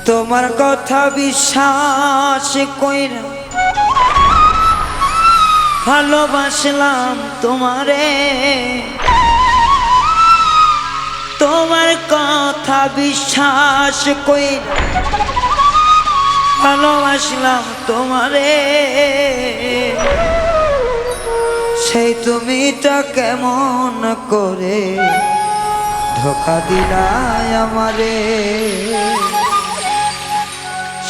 তোমার কথা বিশ্বাস কইরা ভালোবাসলাম তোমারে, তোমার কথা বিশ্বাস কইরা ভালোবাসলাম তোমারে। সেই তুমিটা কেমন করে ধোঁকা দিলাই আমারে,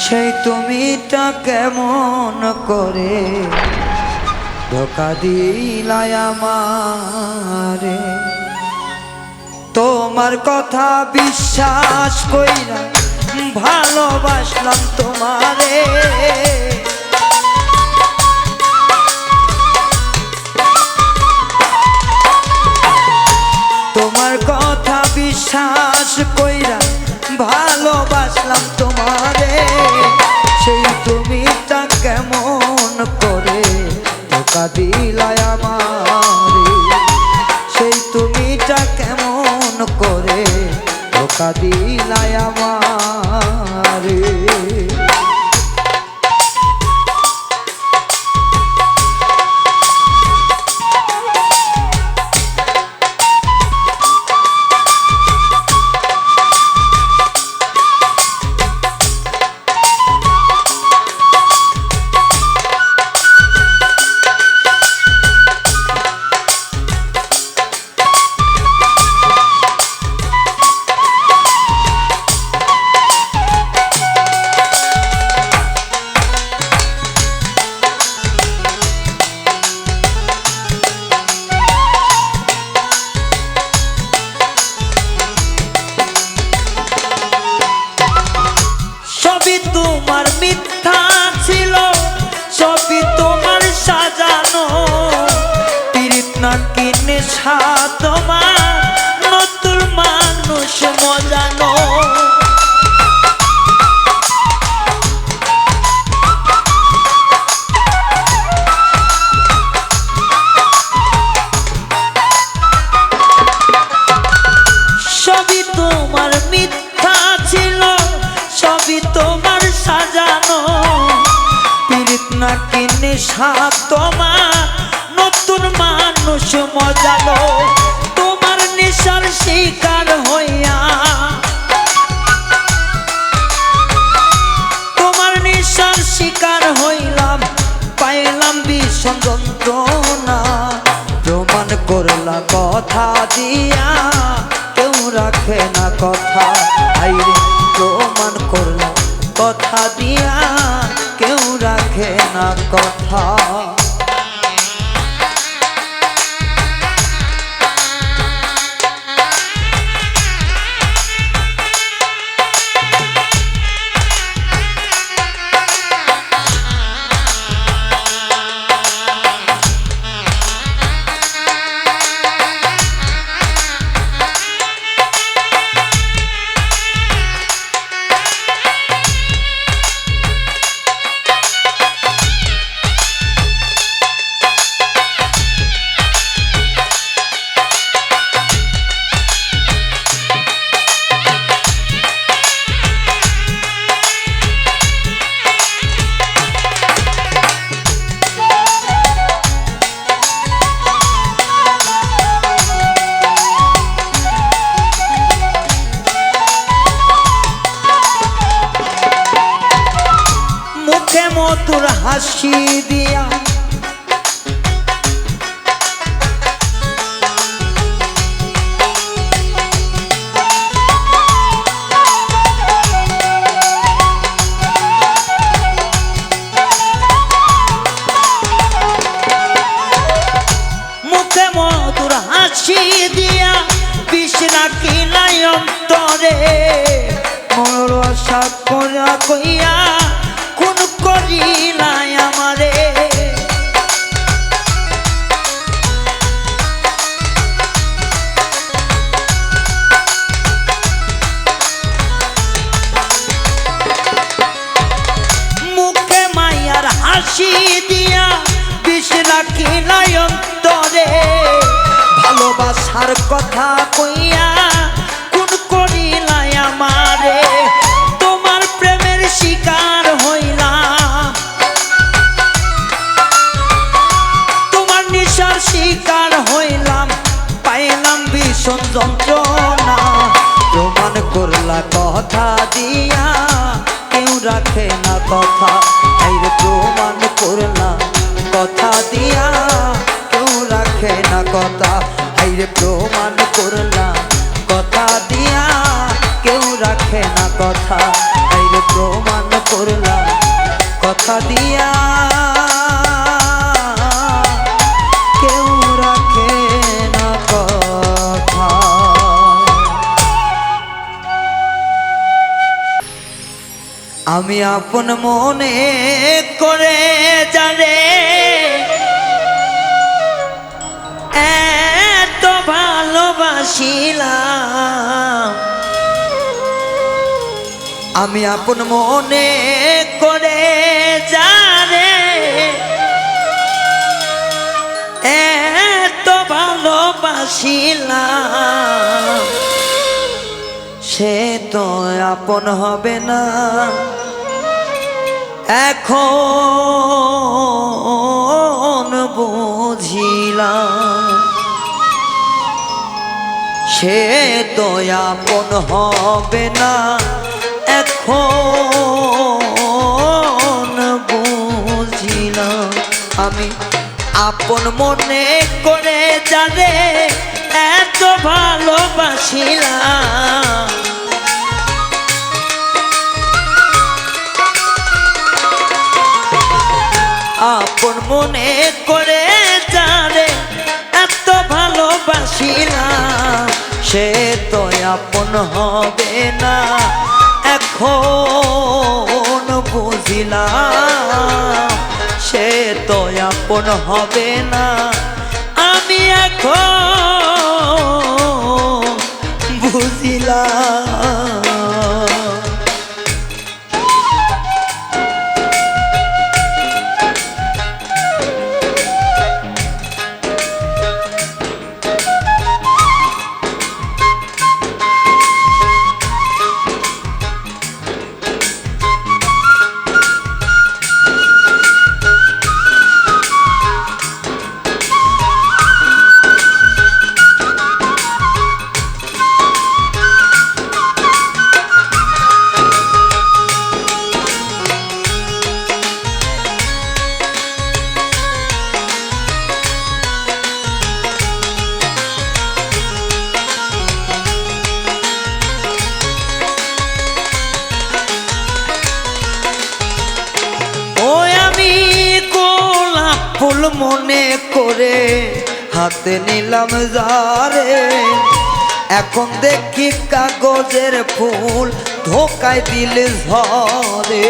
সেই তুমিটা কেমন করে ধোঁকা দিলাই আমারে। তোমার কথা বিশ্বাস কইরা ভালোবাসলাম তোমারে, তোমার কথা বিশ্বাস কইরা ভালোবাসলাম তোমারে। সেই তুমিটা কেমন করে ধোঁকা দিলাই আমারে, সেই তুমিটা কেমন করে ধোঁকা দিলাই আমারে। তোমার মিথ্যা ছিল, সবই তোমার সাজানো, পীড়িত নাকি নেশা তোমার, নতুন মানুষ মজানো। সবই তোমার মিথ্যা ছিল, সবই তোমার সাজানো, পীড়িত নাকি নেশা তোমার, নতুন মানুষ মজালো। তোমার নেশার শিকার হইয়া, তোমার নেশার শিকার হইলাম, পাইলাম ভীষণ যন্ত্রণা। প্রমাণ করলা কথা দিয়া, কেউ রাখে না কথা, আইরে প্রমাণ করলা কথা দিয়া, কেউ রাখে না কথা। মধুর হাসি দিয়া, মুখে মধুর হাসি দিয়া, বিষ রাখিলাই অন্তরে, মোর আশা করা কইয়া কোন করিলাই আমারে। মুখে মায়ার হাসি দিয়া, বিষ রাখিলাই অন্তরে, ভালোবাসার কথা কইয়া কোন করিলাই আমারে। তোমার প্রেম যন্ত্রণা প্রমাণ করলা কথা দিয়া কেউ রাখে না কথা আইরে প্রমাণ করলা কথা দিয়া কেউ রাখে না কথা আইরে প্রমাণ করলা কথা দিয়া কেউ রাখে না কথা আইরে প্রমাণ করলা কথা দিয়া কেউ রাখে না কথা। আমি আপন মনে করে জানে এত ভালোবাসিলাম আমি আপন মনে করে জানে এত ভালোবাসিলাম সে তো আপন হবে না এখন বুঝিলাম সে তো আপন হবে না এখন বুঝিলাম আমি আপন মনে করে জানে এত ভালোবাসিলাম আপন মনে করে জানে এত ভালোবাসিলাম সে তো আপন হবে না এখন বুঝিলাম সে তো আপন হবে না আমি এখন বুঝিলাম। ফুল মনে করে হাতে নিলাম যারে এখন দেখি কাগজের ফুল ধোকায় দিল ঝরে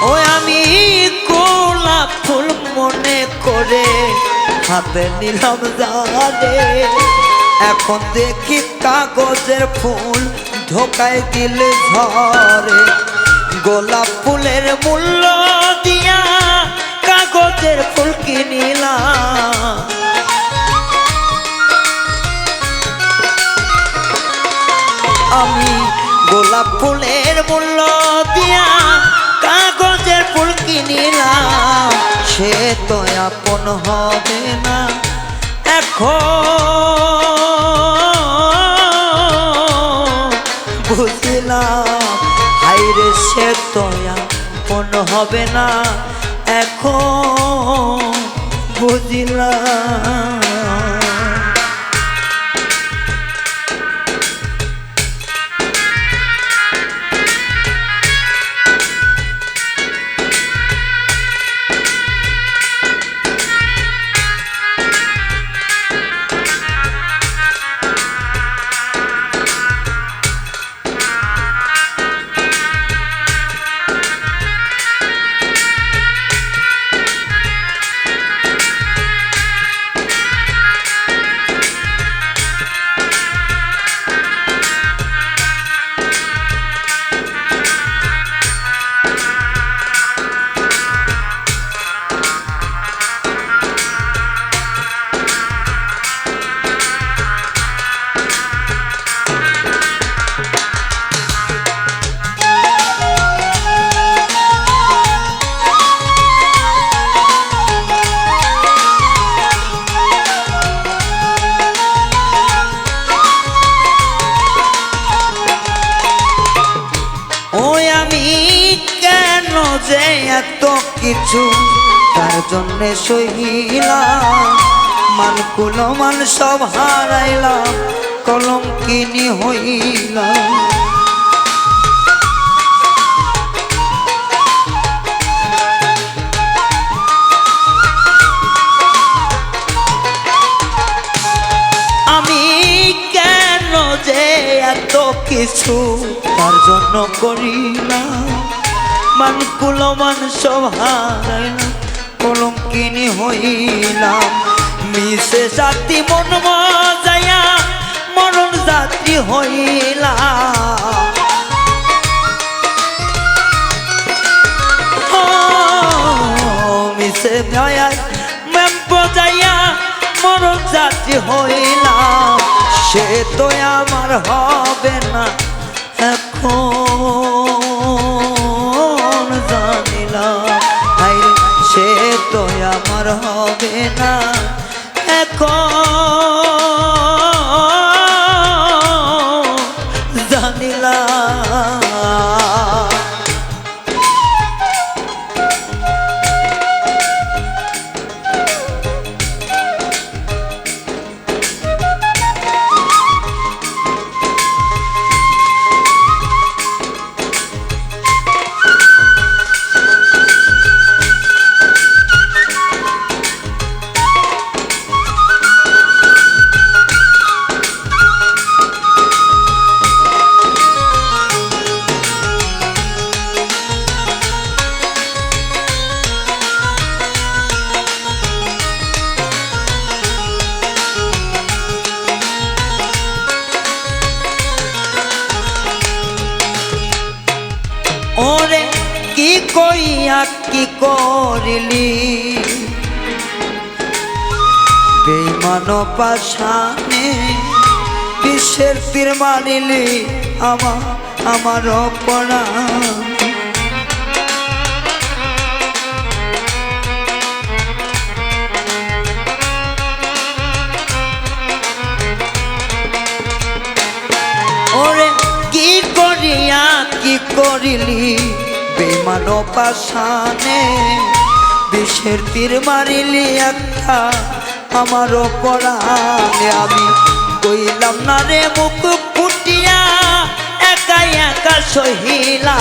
ও আমি গোলাপ ফুল মনে করে হাতে নিলাম যারে এখন দেখি কাগজের ফুল ধোকায় দিল ঝরে গোলাপ ফুলের মূল্য দিয়া কাগজের ফুল কিনিলাম আমি গোলাপ ফুলের মূল্য দিয়া কাগজের ফুল কিনিলাম সে তো আপন হবে না এখন বুঝলাম হাইরে সে তো আপন হবে না এখন বুঝলাম। যে এত কিছু তার জন্যে সহিলাম, মান কুলমান সব হারাইলাম, কলঙ্কিনী হইলাম। আমি কেন যে এত কিছু তার জন্য করিলাম, মান কুলমান সব হারাইলাম, কলঙ্কিনী হইলাম। মিশে জাতি মন মজায়া মরণ যাত্রী হইলাম। মিশে ভয়ায় মেম বজাইয়া মরণ যাত্রী হইলাম। সে তো আমার হবে না এখন জানিলাম, সে তো আমার হবে না এখন জানিলাম। ওরে কি কইয়া কি করিলি, বেঈমান পাশানে বিশ্বের তীর মারিলি আমার প্রাণ। ওরে কি করিয়া কি করিলি, বেঈমান পাশানে বিষের তীর মারিলি একটা আমার পরাণে। আমি কইলাম না রে মুখ ফুটিয়া একা একা সহিলা,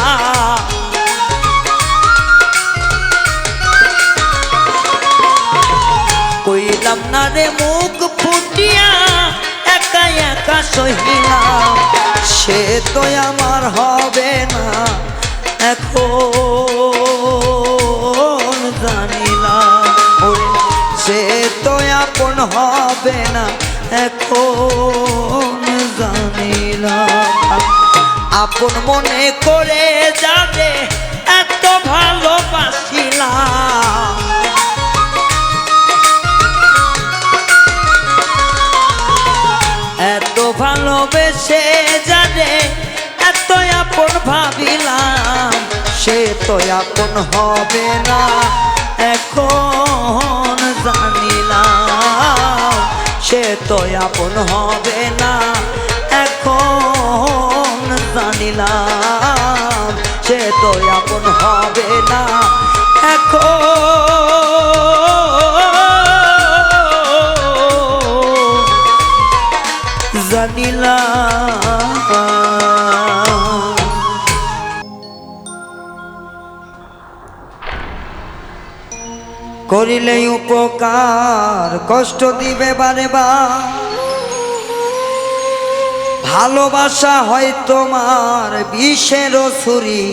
কইলাম না রে মুখ ফুটিয়া একা একা সহিলাম। সে তো আমার হবে না এখন জানিলাম, সে তো আপন হবে না এখন জানিলাম। আপন মনে করে যাবে এত ভালোবাসিলাম, এত ভালোবেসে যাবে এত আপন ভাবিলাম। সে তো আপন হবে না এখন জানিলাম, সে তো আপন হবে না এখন জানিলাম, সে তো আপন হবে না এখন জানিলাম। করিলে উপকার কষ্ট দিবে বারে বার, ভালোবাসা হয় তোমার বিষের ছুরি।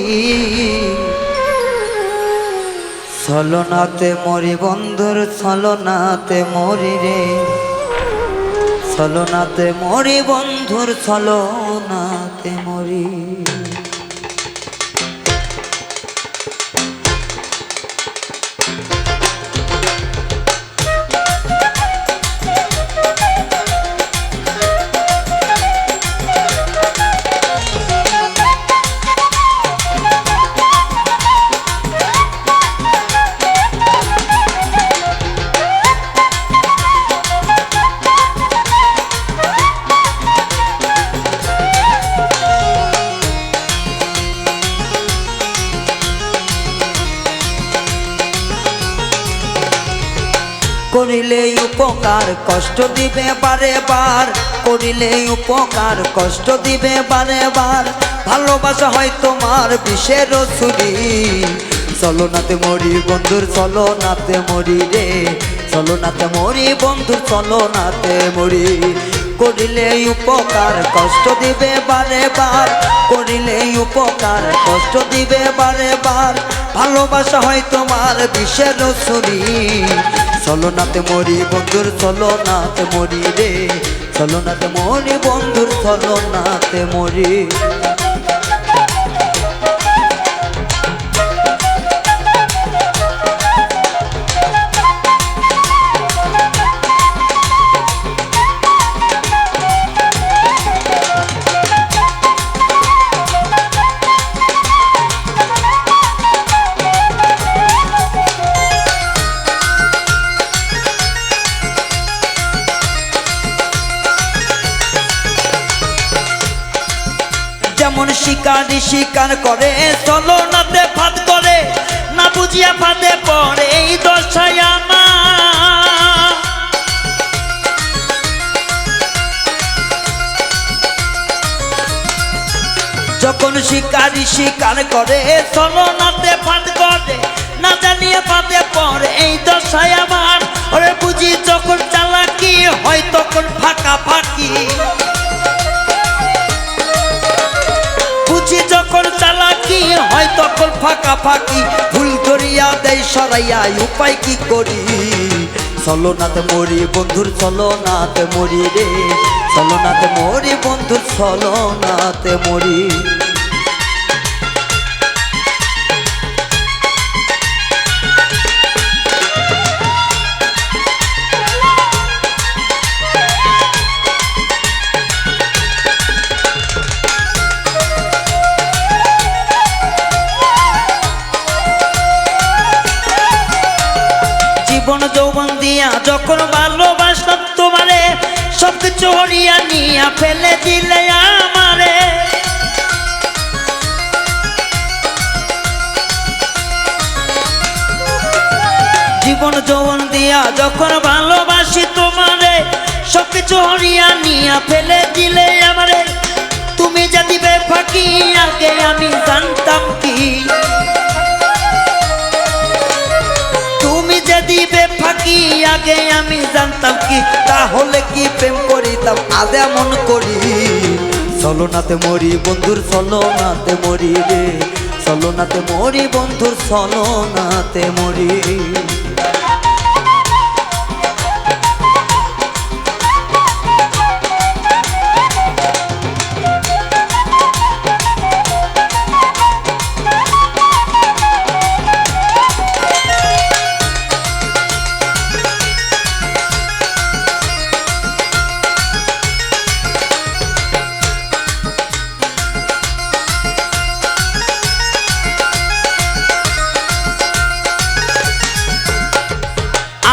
ছলনাতে মরি বন্ধুর ছলনাতে মরি রে, ছলনাতে মরি বন্ধুর ছলনাতে মরি। করিলে উপকার কষ্ট দিবে বারে বার, করিলে উপকার কষ্ট দিবে বারে বার। ভালোবাসা হয় তোমার বিষের ছুরি, চলো নাতে মরি বন্ধুর চলো নাতে মরি রে, চলো নাতে মরি বন্ধুর চলো নাতে মরি। করিলে উপকার কষ্ট দিবে বারে বার, করিলে উপকার কষ্ট দিবে বারে বার। ভালোবাসা হয় তোমার বিষের ছুরি, চলো নাতে মরি বন্ধুর চলো নাতে মরি রে, চলো নাতে মরি বন্ধুর চলো নাতে মরি। যেমন শিকারি শিকার করে চলো নাতে ফাঁদ করে, না বুঝিয়া ফাঁদে পড়ে এই দশায় আমার। যখন শিকারি শিকার করে চলো নাতে ফাঁদ করে, না জানিয়ে ফাঁদে পড়ে এই দশায় আমার। ওরে বুঝি যখন চালাকি হয় তখন ফাঁকা ফাঁকি, যখন চালাকি হয় তখন ফাঁকা ফাঁকি। ভুল করিয়া দেয় সরাইয়া উপায় কি করি, চলো নাতে মরি বন্ধুর চলো নাতে মরি রে, চলো নাতে মরি বন্ধুর চলো নাতে মরি। জীবন যৌবন দিয়া যখন ভালোবাসলাম তোমারে, সবকিছু হরিয়া নিয়া ফেলে দিলে আমারে। জীবন যৌবন দিয়া যখন ভালোবাসি তোমারে, সবকিছু হরিয়া নিয়া ফেলে দিলে আমারে। তুমি যা দিবে ফাঁকি আগে আমি জানতাম কি, দিবে ফাঁকি আগে আমি জানতাম কি। তাহলে কি প্রেম করিতাম আজ এমন করি, চলো নাতে মরি বন্ধুর চলো নাতে মরি রে, চলো নাতে মরি বন্ধুর চলো নাতে মরি।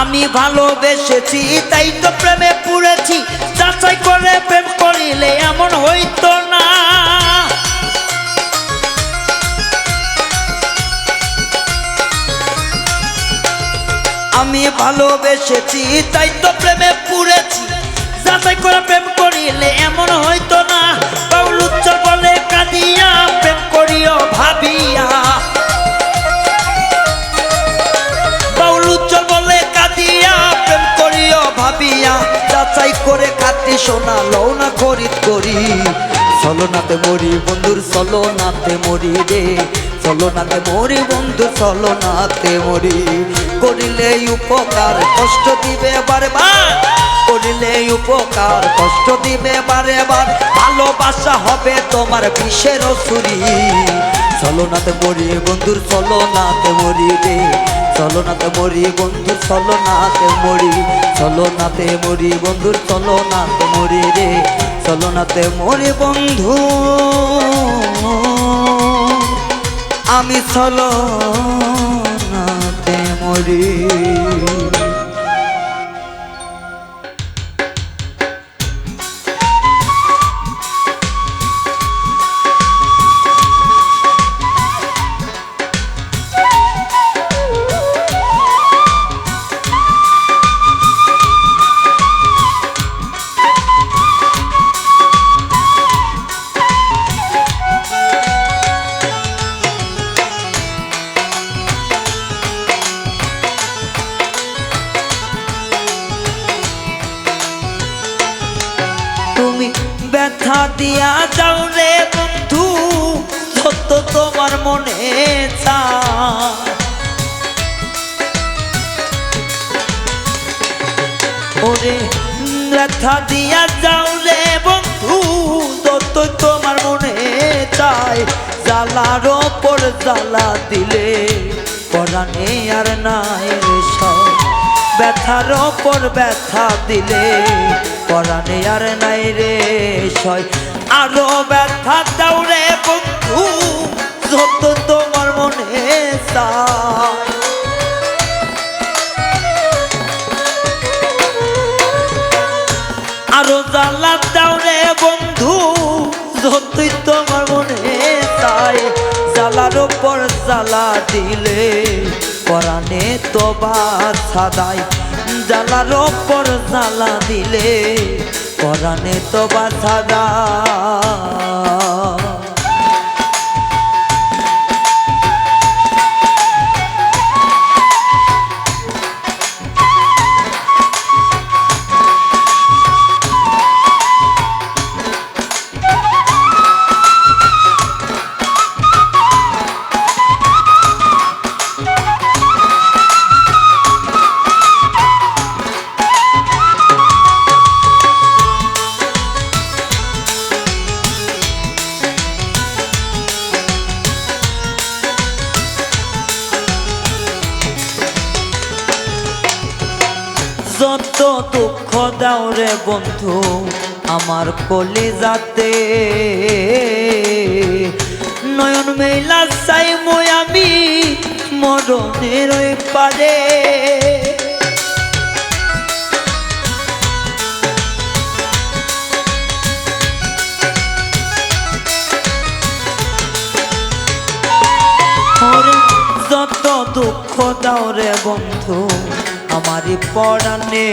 আমি ভালোবেসেছি তাই তো প্রেমে পড়েছি, যাচাই করে প্রেম করিলে এমন হইতো না। আমি ভালোবেসেছি তাই তো প্রেমে পড়েছি, যাচাই করে প্রেম করিলে এমন হইতো না। বাউল উচ্চার বলে কাঁদিয়া প্রেম করিও ভাবিয়া, বাউল উচ্চার বলে কাঁদিয়া প্রেম করিও ভাবিয়া। যাচাই করে খাতি সোনা লও না খরিদ করি, চলো নাতে মরি বন্ধুর চলো নাতে মরি রে, চলো নাতে মরি বন্ধু চলো নাতে মরি। করিলে উপকার কষ্ট দিবে বারে বার, করিলে উপকার কষ্ট দিবে বারে বার। ভালোবাসা হবে তোমার বিষের ছুরি, চলো নাতে মরি বন্ধুর চলো নাতে মরি রে, চলো নাতে মরি বন্ধুর চলো নাতে মরি, চলো নাতে মরি বন্ধুর চলো নাতে মরি রে, চলো নাতে মরি বন্ধু আমি চলো নাতে মরি। তোমার মনে চায়। ওরে ব্যথা দিয়া যাও রে বন্ধু যতই তোমার মনে চায়, জ্বালার ওপর জ্বালা দিলে পরাণে আর নাই রে সয়। ব্যথার ওপর ব্যথা দিলে পরাণে আর নাই রে সয়। আরো ব্যথা দাও রে বন্ধু যত তোমার মনে চায়। আরো জ্বালা দাও রে বন্ধু যতই তোমার মনে চায়, জ্বালার ওপর জ্বালা দিলে পরাণে তো বাছা দেয়। জ্বালার ওপর জ্বালা দিলে পরাণে তো বাছা দেয়। যত দুঃখ দাও রে বন্ধু আমার কলিজাতে, নয়ন মেলা চাই মই আমি মরণের ওই পারে। যত দুঃখ দাও রে বন্ধু আমারি পরাণে,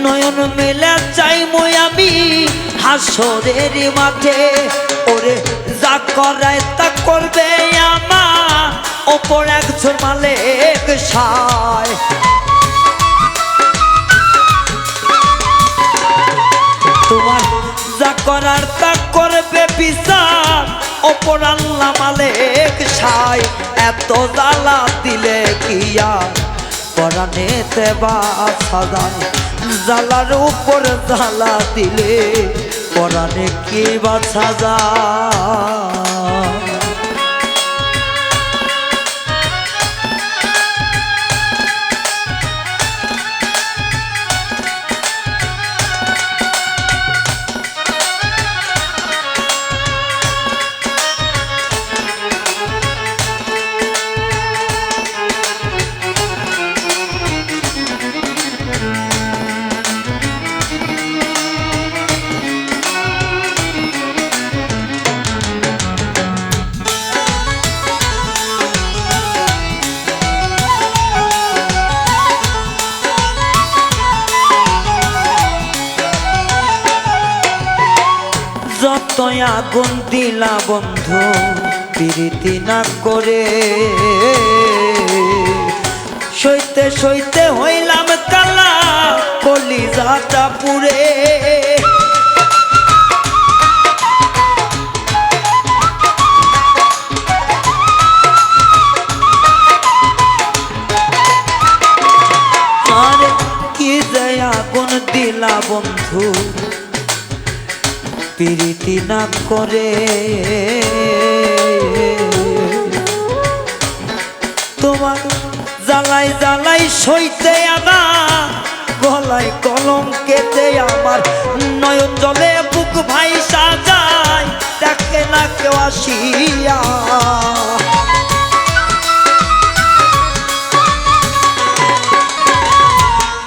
নয়ন মেলা চাই মই আমি হাসরের মাঠে। ওরে যা করায় তা করবে আমার ওপর একজন মালিক সায়। তোমার যা করার তা করবে বিচার ওপর আল্লাহ মালিক সায়। এত জ্বালা দিলে কি আর পরাণেতে বাছা যায়, জ্বালার উপর জ্বালা দিলে পরাণে কি বাছা যায়। যতই আগুন দিলা বন্ধু প্রীতি না করে, সইতে সইতে হইলাম কালা কলিজাটা পুড়ে। আরে কি যে আগুন দিলা বন্ধু প্রীতি না করে, তোমার জ্বালাই জ্বালাই সইতে আনা গলায় কলম কেটে আমার নয়ন জলে বুক ভাই সাজায় দেখে না কেউ আসিয়া।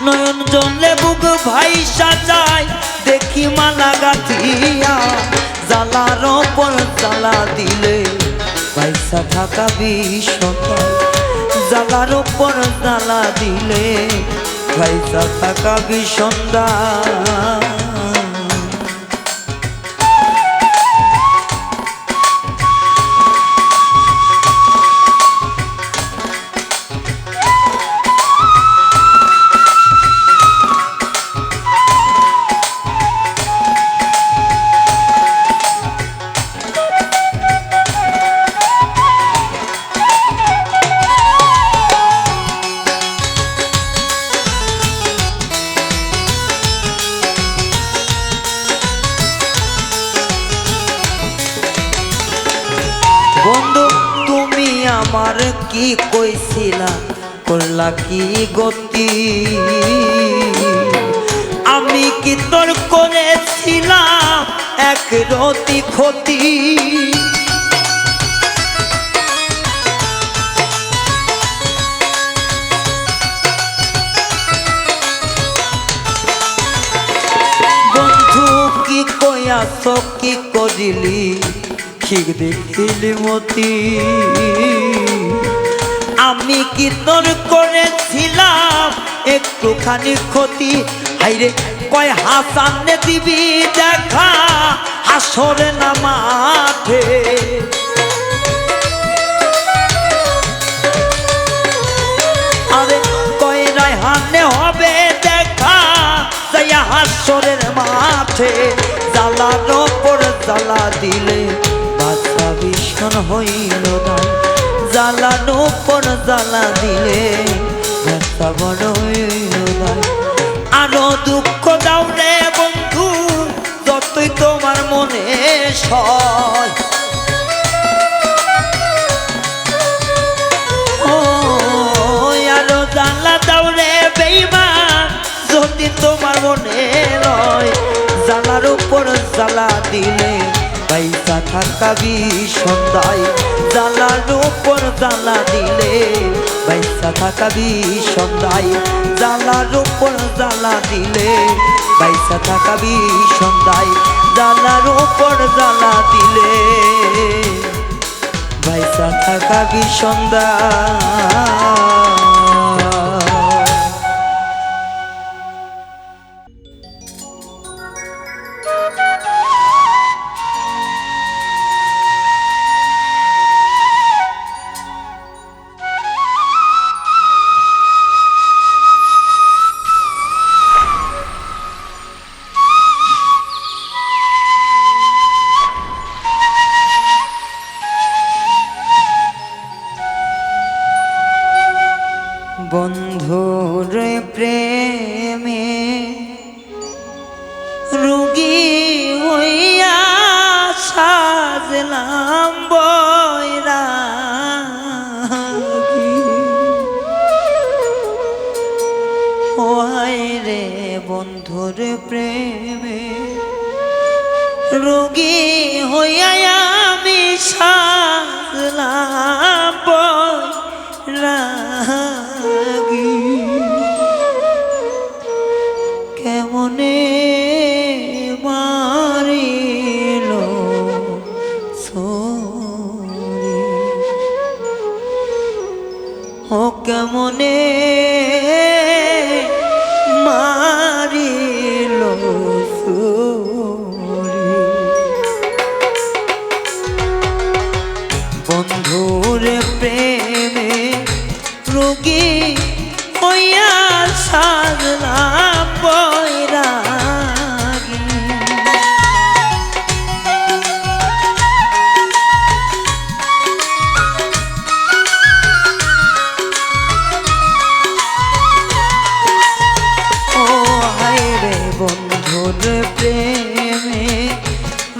নয়ন জলে বুক ভাই সাজায় দেখি মালা গাথিয়া। জ্বালার ওপর জ্বালা দিলে পয়সা থাকা বিষয়, জ্বালার ওপর জ্বালা দিলে পয়সা থাকা বিষন্দা। বন্ধু তুমি আমার কি কইছিলা করলা কি গতি আমি কি তোর করেছিলাম এক রতি ক্ষতি বন্ধু কি কইয়াছ কি করিলি ঠিক দেখিলি মতি আমি কি তোর করেছিলাম একটুখানি ক্ষতি হাইরে কয় হাসানে দিবি দেখা হাসরে না মাঠে আরে কয় রায়হানে হবে দেখা যাইয়া হাসরের মাঠে জ্বালার ওপর জ্বালা দিলে বাচ্চা ভীষণ হইল না জ্বালার ওপর জ্বালা দিলে বাচ্চা বড় হইল না আরো দুঃখ দাও রে বন্ধু যতই তোমার মনে সয় আরো জ্বালা দাও রে বেঈমান যদি তোমার মনে রয় জ্বালার উপর জ্বালা দিলে পয়সা থাকা বিষন্দায় জ্বালার উপর জ্বালা দিলে পয়সা থাকা বিষন্দায় জ্বালার উপর জ্বালা দিলে পয়সা থাকা বিষন্দায় জ্বালার উপর জ্বালা দিলে পয়সা থাকা বিষন্দায় বন্ধুর প্রেমে রোগী হইয়া সাজলাম বৈরাগী ওই রে বন্ধুর প্রেমে রোগী হইয়া আমি সাজলাম বৈরাগী কেমনে মারিল ছুরি ও কেমনে মারিল ছুরি বন্ধুর প্রেমে রোগী হইয়া সাজলাম বৈরাগী ও হায় রে বন্ধুর প্রেমে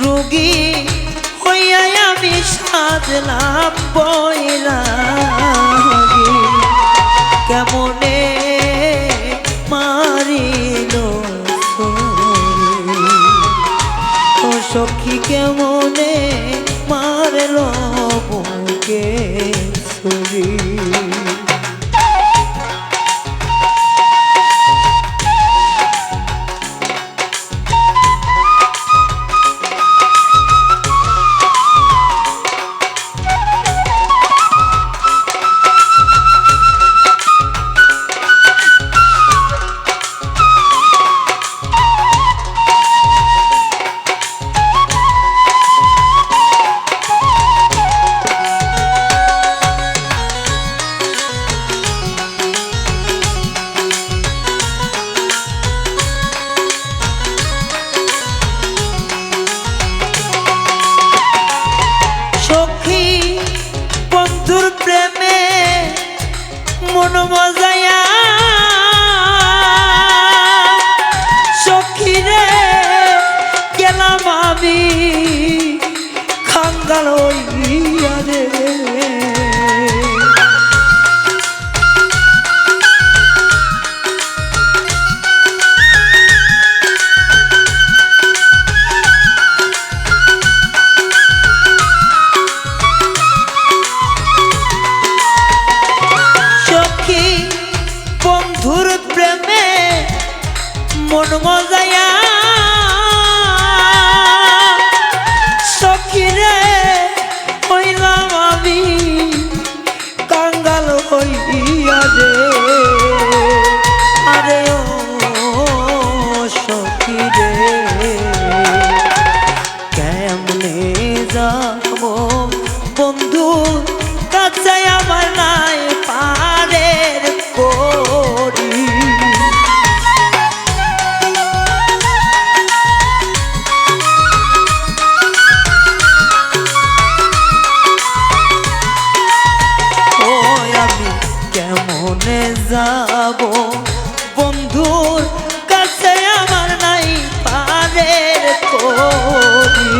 রোগী হইয়া আমি সাজলাম বৈরাগী কেমনে মারিল ছুরি ও সখী কেমনে মারল বুকে ছুরি মন মজায়া সখী রে গেলাম আমি খাঙ্গাল হইয়া রে বন্ধুর প্রেমে মন মজায়া সখিরে হইলাম আমি কাঙ্গাল হইয়া রে আরে ও সখিরে কেমনে যাব বন্ধু কাছে আমার নাই পারের করি ও আমি কেমনে যাব বন্ধুর কাছে আমার নাই পারের করি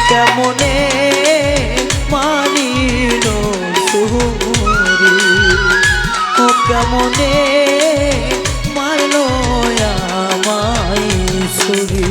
কেমনে মারিল সুরি ও কেমনে মারল আমায় সুরি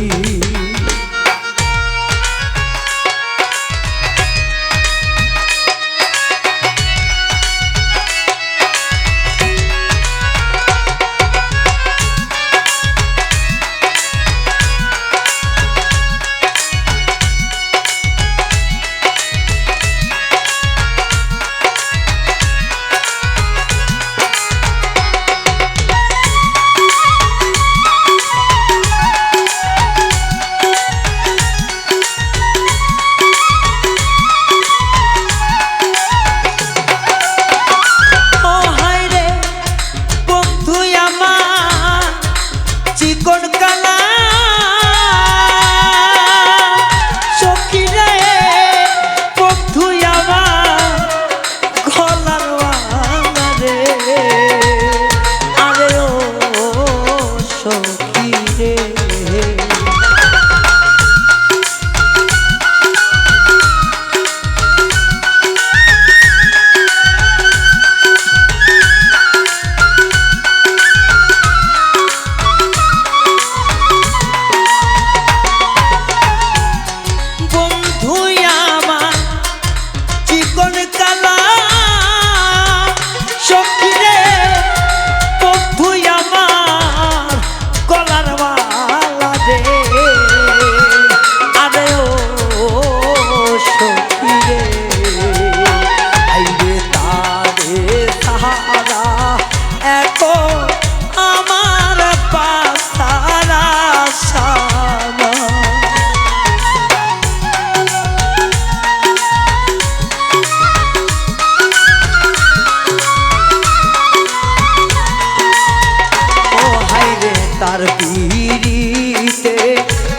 তার পিড়িতে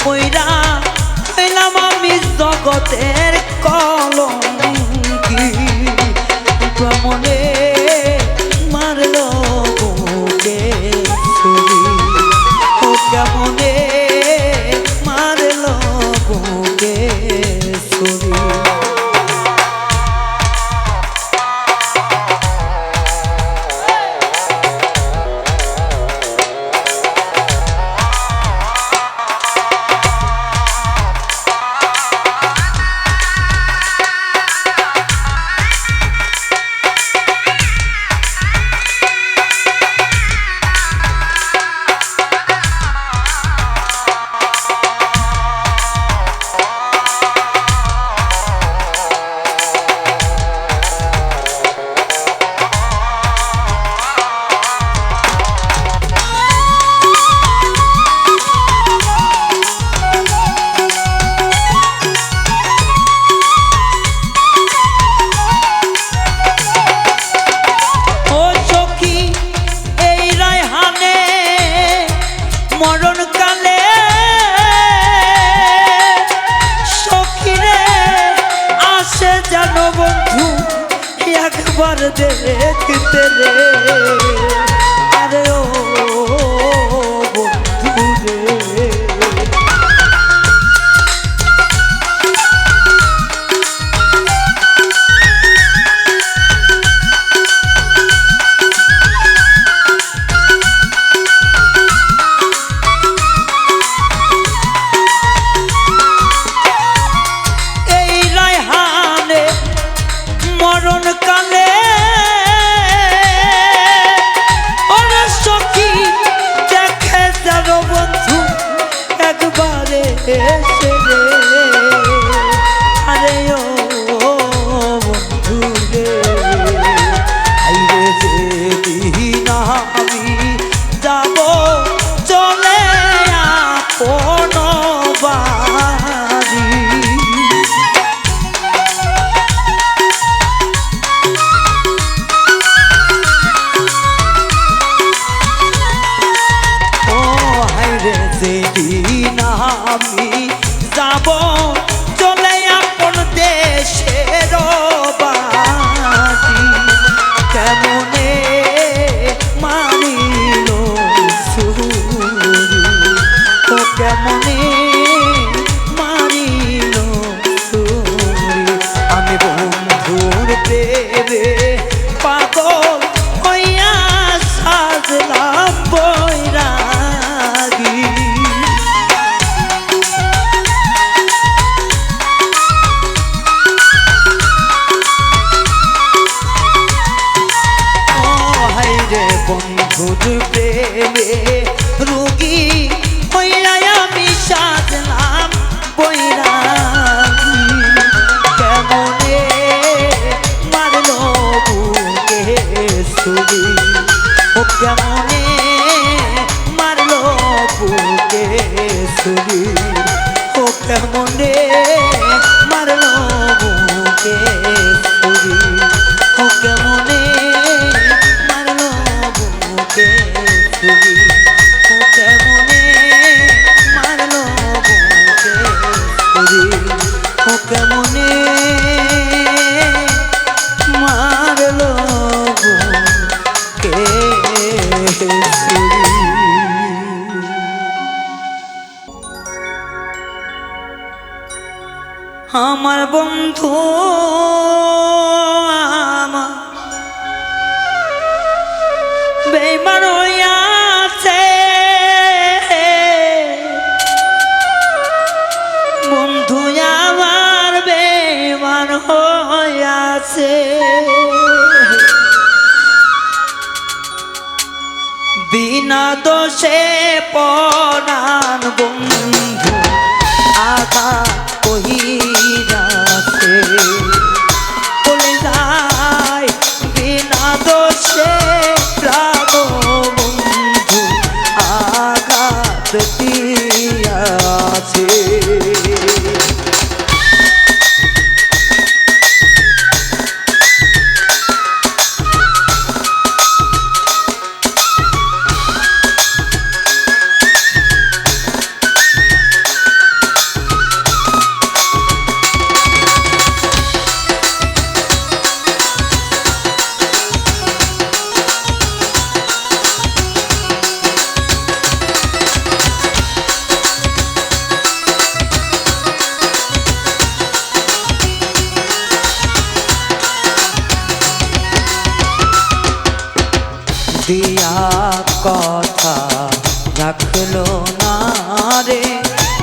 কইরা হইলাম আমি জগতের কলঙ্কি কেমনে মারল বুকে ছুরি ও কেমনে মারল বুকে ছুরি একবার দেখতে রে আরে ও বন্ধু রে বন্ধুর প্রেমে রোগী হইয়া আমি সাজলাম বৈরাগী কেমনে মারলো বুকে ছুরি ও কেমনে মারলো বুকে ছুরি ও কেমনে মারলো বুকে ছুরি ও কেমনে মারলো বুকে ছুরি ও কেমনে মারলো বুকে ছুরি ও কেমনে মারলো বুকে ছুরি। আমার বন্ধু আমার বেঈমান হইয়াছে বন্ধু আমার বেঈমান হইয়াছে বিনা দোষে পরাণ বন্ধু আঘাত কহিরাছে বলে যায় বিনা দোষে প্রাণ বন্ধু আঘাত দিয়াছে দিয়া কথা রাখলো না রে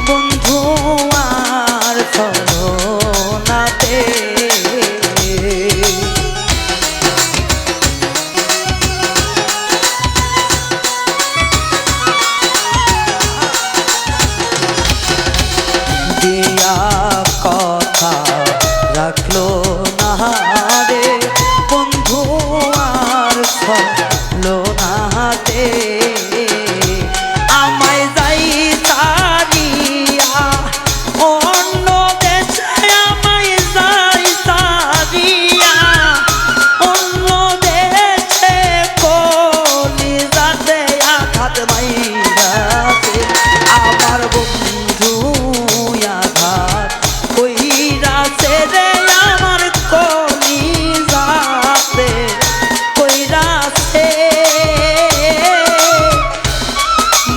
বন্ধু আর করোনাতে দিয়া কথা রাখলো না রে বন্ধু আর লোনাতে আমায় যাই তারিয়া অন্য দেশে আমায় যাই তারিয়া অন্য দেশে কলি যাতে আঘাত মাইরাছে আমার বন্ধু আঘাত কইরাছে রে আমার কলি যাতে কইরাছে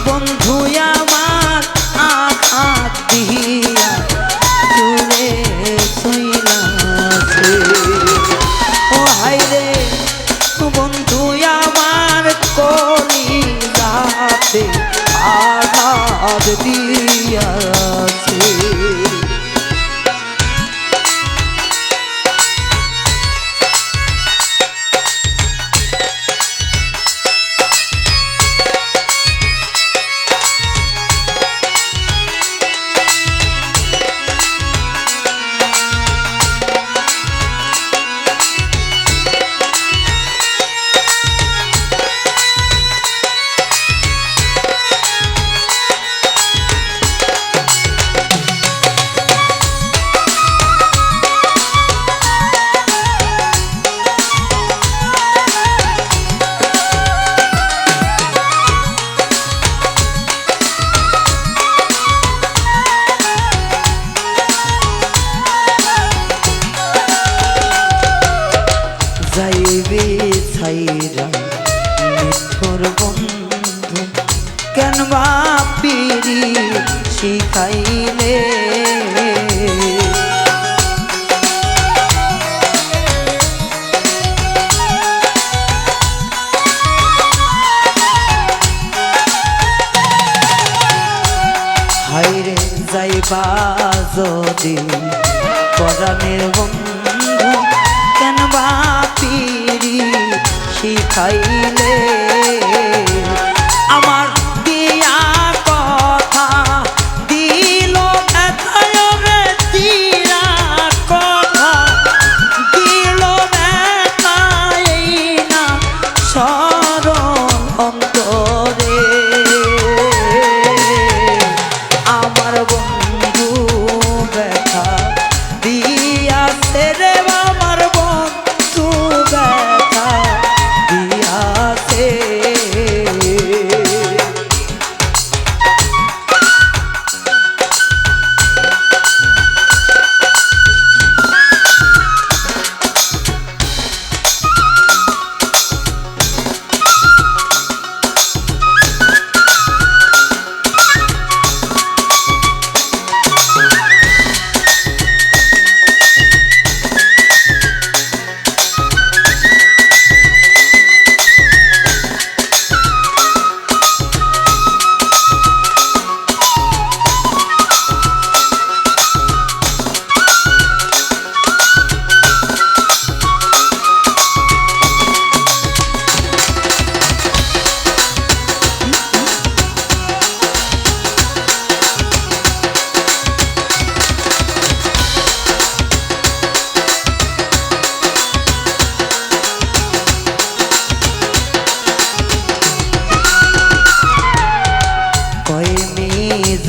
বন্ধু আমার আঘাত দিয়া চুরে সইলাছে ও হায়রে বন্ধু আমার কলি যাতে আঘাত দিয়াছে যাইবে ছাইরা মিঠুর বন্ধু কেন বা পিরি শিখাইলে হাইরে যাইবা যদি পরাণের বন্ধু কেন বা পিরি শিখাইলে দিয়াছে রে আমার বন্ধু ব্যথা দিয়াছে।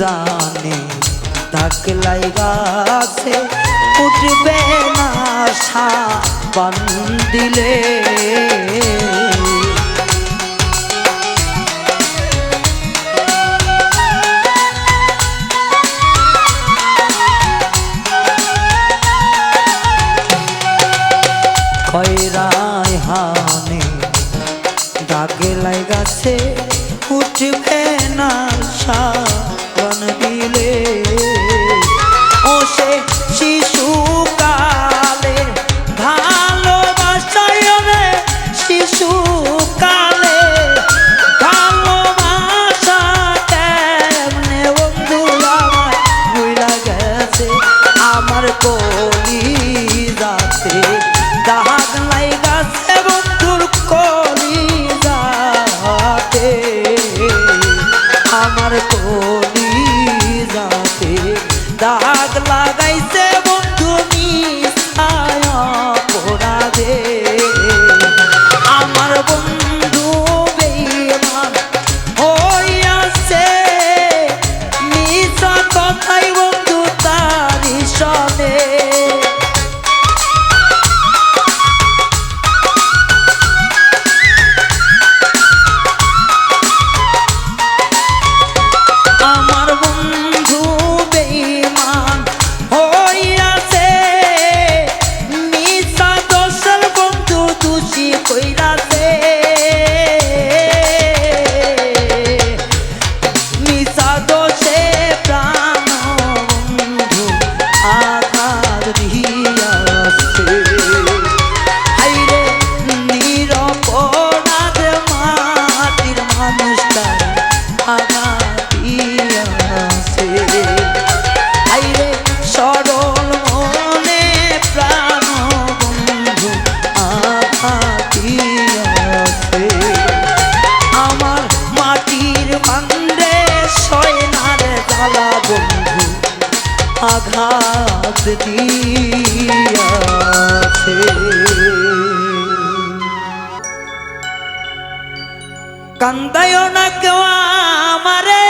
জানে থাকলাই গাছে উঠবে না সাবান দিলে। খয়রাই হানে দাগলাই গাছে উঠবে না সাবান দিলে। ও সে শিশুকালে ভালোবাসায় রে শিশুকালে ভালোবাসা কেমনে বন্ধু আমার ভুইলা গেছে আমার কলিজাতে দাগ লাইগাছে বন্ধুর কলিজাতে আমার কলিজাতে দাগ লাগাইছে বন্ধু মিছায় অপরাধে। আমার বন্ধু বেঈমান হইয়াছে মিছা কথাই বন্ধু তারি সনে। আমার বন্ধু বেঈমান হইয়াছে মিছা দোষের বন্ধু দোষী কইরাছে। মিছা দোষে প্রাণ বন্ধু আঘাত দিয়াছে। হাইরে নিরপরাধ মাটির মানুষটার আঘাত দিয়াছে। হাইরে সরল মনে প্রাণ বন্ধু আঘাত দিয়াছে। আমার মাটির ভান্ডে সয়নার জ্বালা বন্ধু আঘাত দিয়াছে। কান্দায় না কেউ আমারে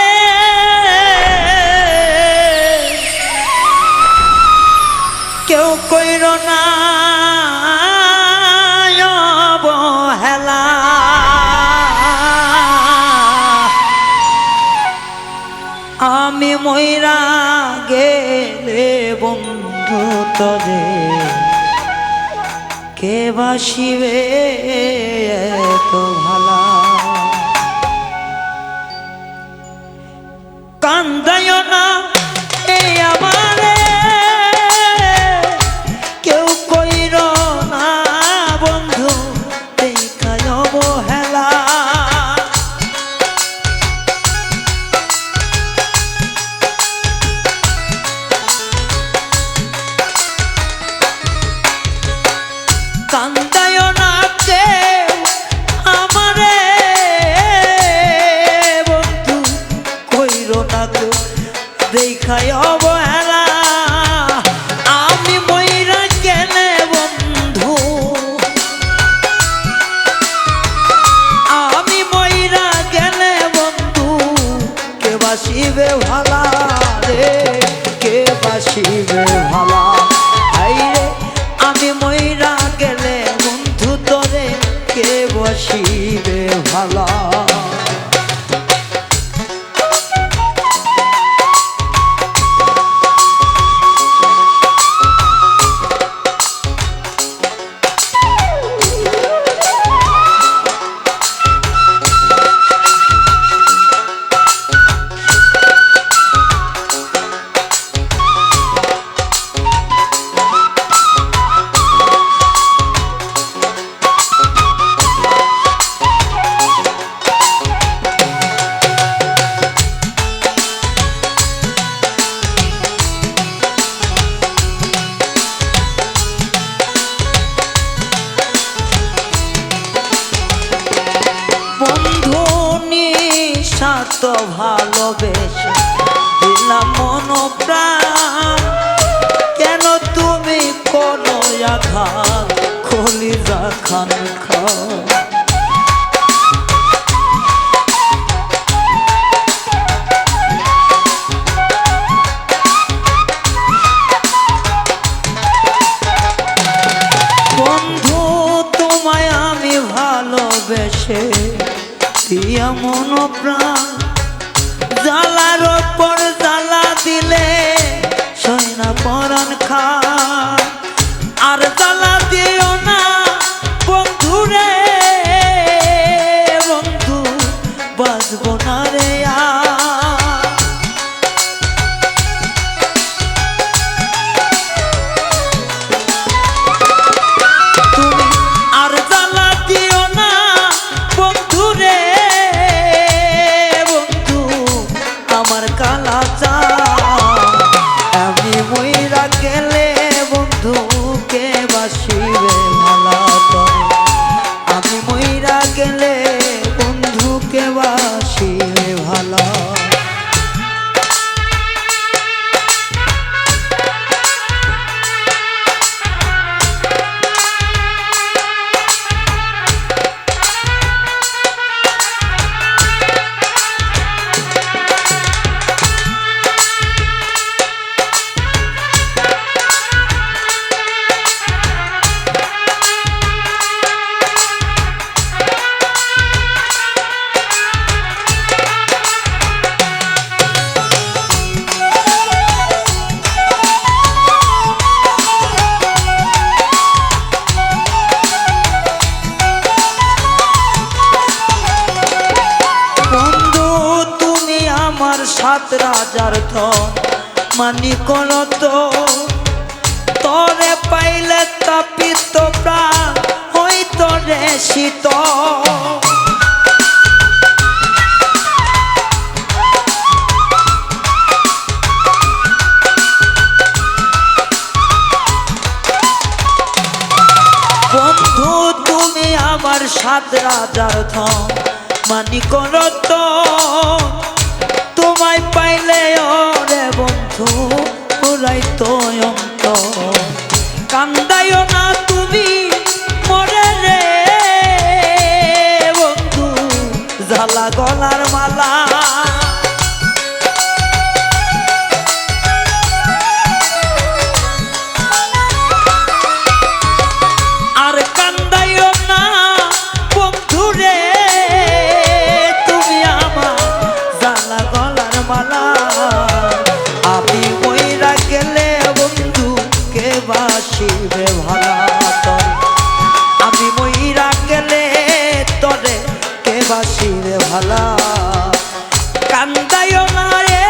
কেউ কইর না অবহেলা। আমি মইরা গেলে বন্ধু তরে কে বাসিবে এত ভালা। কান্দায় না এই আমারে কেউ কইর না বন্ধু দেখায় অবহেলা। কান্দায় না কেউ আমারে বন্ধু কইর না কেউ দেই তো ভালোবেসে দিলাম মন প্রাণ, কেন তুমি কোনো আঘাত কলিজা খান খাও। বন্ধু তোমায় আমি ভালোবেসে দিয়া মন প্রাণ, জ্বালার ওপর জ্বালা দিলে সইনা পরাণ খা, আর জ্বালা দিও না বন্ধু রে বন্ধু, বাঁচবো না রে তুমি, আর জ্বালা দিও না বন্ধু রে বন্ধু, আমার কালা চা আমি মইরা গেলে বন্ধুকে বাসিবে ভালা করে, আমি মইরা গেলে বন্ধুকে বাসিবে ভালা। সাত রাজার ধন মানি কোনো তো, তরে পাইলে তাপিত প্রাণ হইত রে শীত। বন্ধু তুমি আমার সাত রাজার ধন মানি কোনো তো, তোমায় পাইলে ওরে বন্ধু পুরাইতো অন্ত, কান্দাইও না তুমি মরে রে বন্ধু, জ্বালা গলার মালা আর কান্দাইও না বন্ধু রে, তুমি আমার জ্বালা গলার মালা, আমি মইরা গেলে বন্ধু কে বাসিবে ভালা তরে, আমি মইরা গেলে তরে কে বাসিবে ভালা। কান্দাইও না রে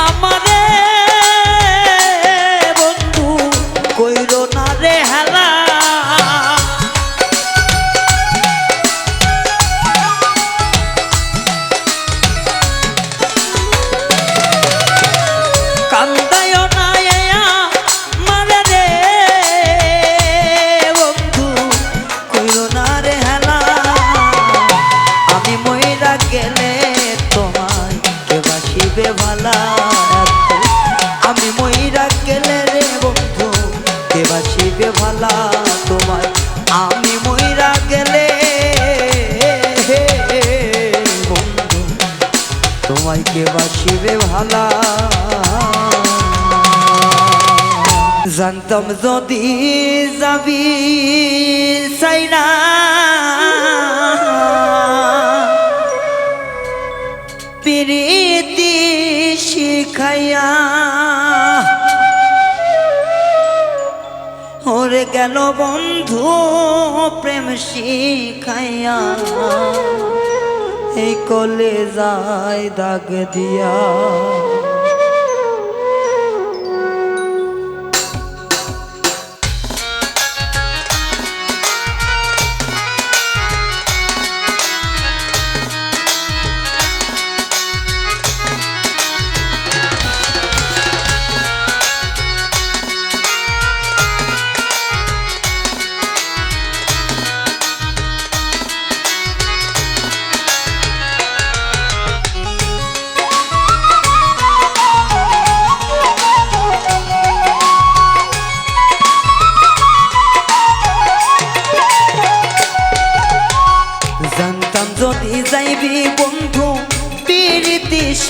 আমারে বন্ধু, কইরো না রে হেলা, কান্দাইও না মারে রে বন্ধু, কইরো না রে হেলা, আমি মইরা গেলে তোমায় কে বাসিবে ভালা, আমি মইরা গেলে রে বন্ধু কে বাসিবে ভালা তোমায়, আমি মইরা গেলে বন্ধু তোমায় কে বাসিবে ভালা। জানতাম যদি যাবি চাইনা, প্রীতি শিখাইয়া ওরে গেল বন্ধু প্রেম শিখাইয়া, এই কলেজায় দাগ দিয়া।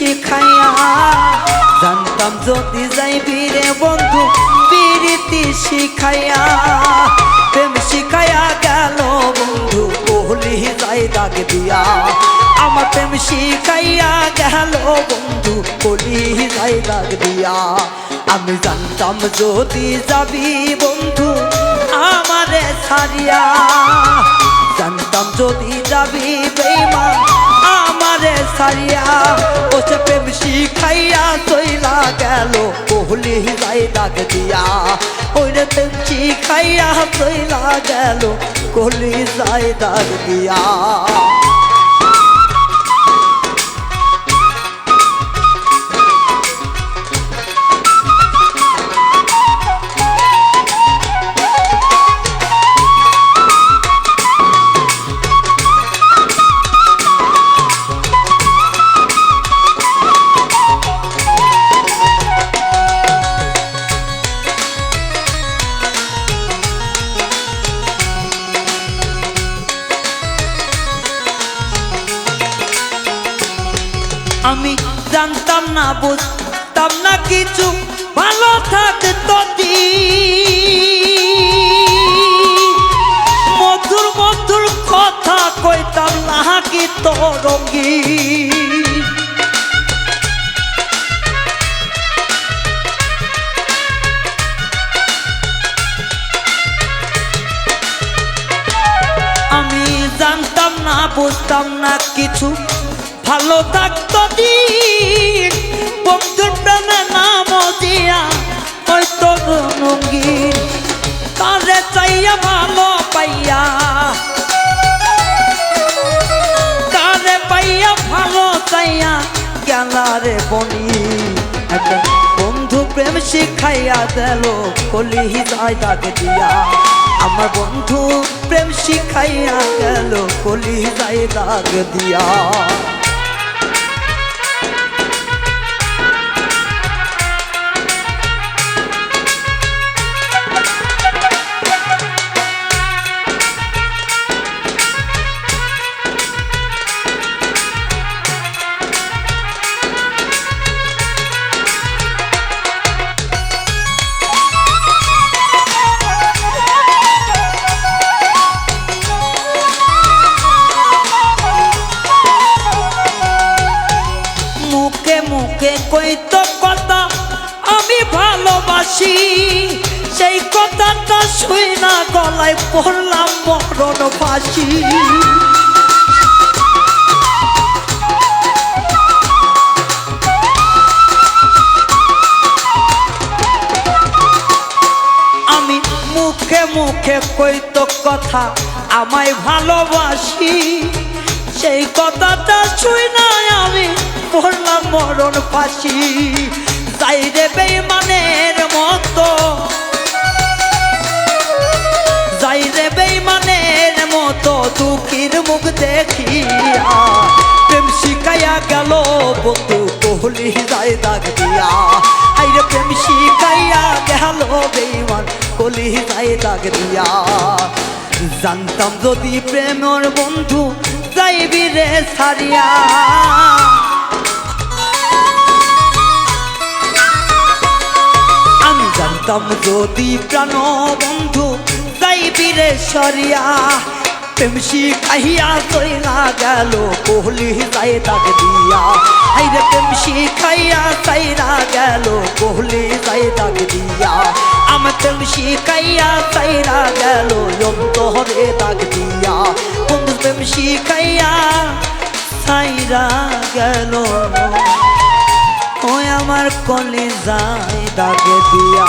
শিখাইয়া জানতাম যদি যাইবি রে বন্ধু প্রীতি শিখাইয়া প্রেম শিখাইয়া গেল বন্ধু কলি যাই দাগ দিয়া আমার প্রেম শিখাইয়া গেল বন্ধু কলি যাই দাগ দিয়া আমি জানতাম যদি যাবি বন্ধু আমারে ছাড়িয়া জানতাম যদি যাবি বেঈমান আমারে ছাড়িয়া ওসে প্রেম শিখাইয়া চইলা গেল কলি যাই দাগ দিয়া ওরে প্রেম শিখাইয়া চইলা গেল কলি যাই দাগ দিয়া আমি জানতাম না বুঝতাম না কিছু ভালো থাকতো মধুর মধুর কথা কইতাম না কি তরঙ্গী আমি জানতাম না বুঝতাম না কিছু ভালো থাকতো দিন বন্ধুর প্রাণে নাম দিয়া হয়তো রঙিন তারে চাইয়া ভালো পাইয়া কারে পাইয়া ভালো চাইয়া গেলারে বনি বন্ধু প্রেম শিখাইয়া দিল কলি যাই দাগ দিয়া আমার বন্ধু প্রেম শিখাইয়া গেল কলি যাই দাগ দিয়া মুখে কইতো কথা আমি ভালোবাসি সেই কথাটা শুই না গলায় পড়লাম মরণ ফাঁসি আমি মুখে মুখে কইতো কথা আমায় ভালোবাসি সেই কথাটা শুই না আমি পড়লাম মরণ ফাঁসি যাই রে বেঈমানের মতো যাই রে বেঈমানের মতো দুঃখীর মুখ দেখিয়া প্রেম শিখাইয়া গেল বন্ধু কলি যাই দাগ দিয়া আইরে প্রেম শিখাইয়া গেল বেঈমান কলি যাই দাগ দিয়া জানতাম যদি প্রেমর বন্ধু যাইবি রে ছাড়িয়া আমি জানতাম যদি প্রাণ বন্ধু যাইবি রে সরিয়া প্রেম শিখাইয়া চইলা গেল কলি যাই দাগ দিয়া আইরে প্রেম শিখাইয়া চাইরা গেল কলি যাই দাগ দিয়া আমার প্রেম শিখাইয়া চাইরা গেল অন্তরে দাগ দিয়া বন্ধু প্রেম শিখাইয়া চাইরা গেল ওই আমার কলি যাই দাগ দিয়া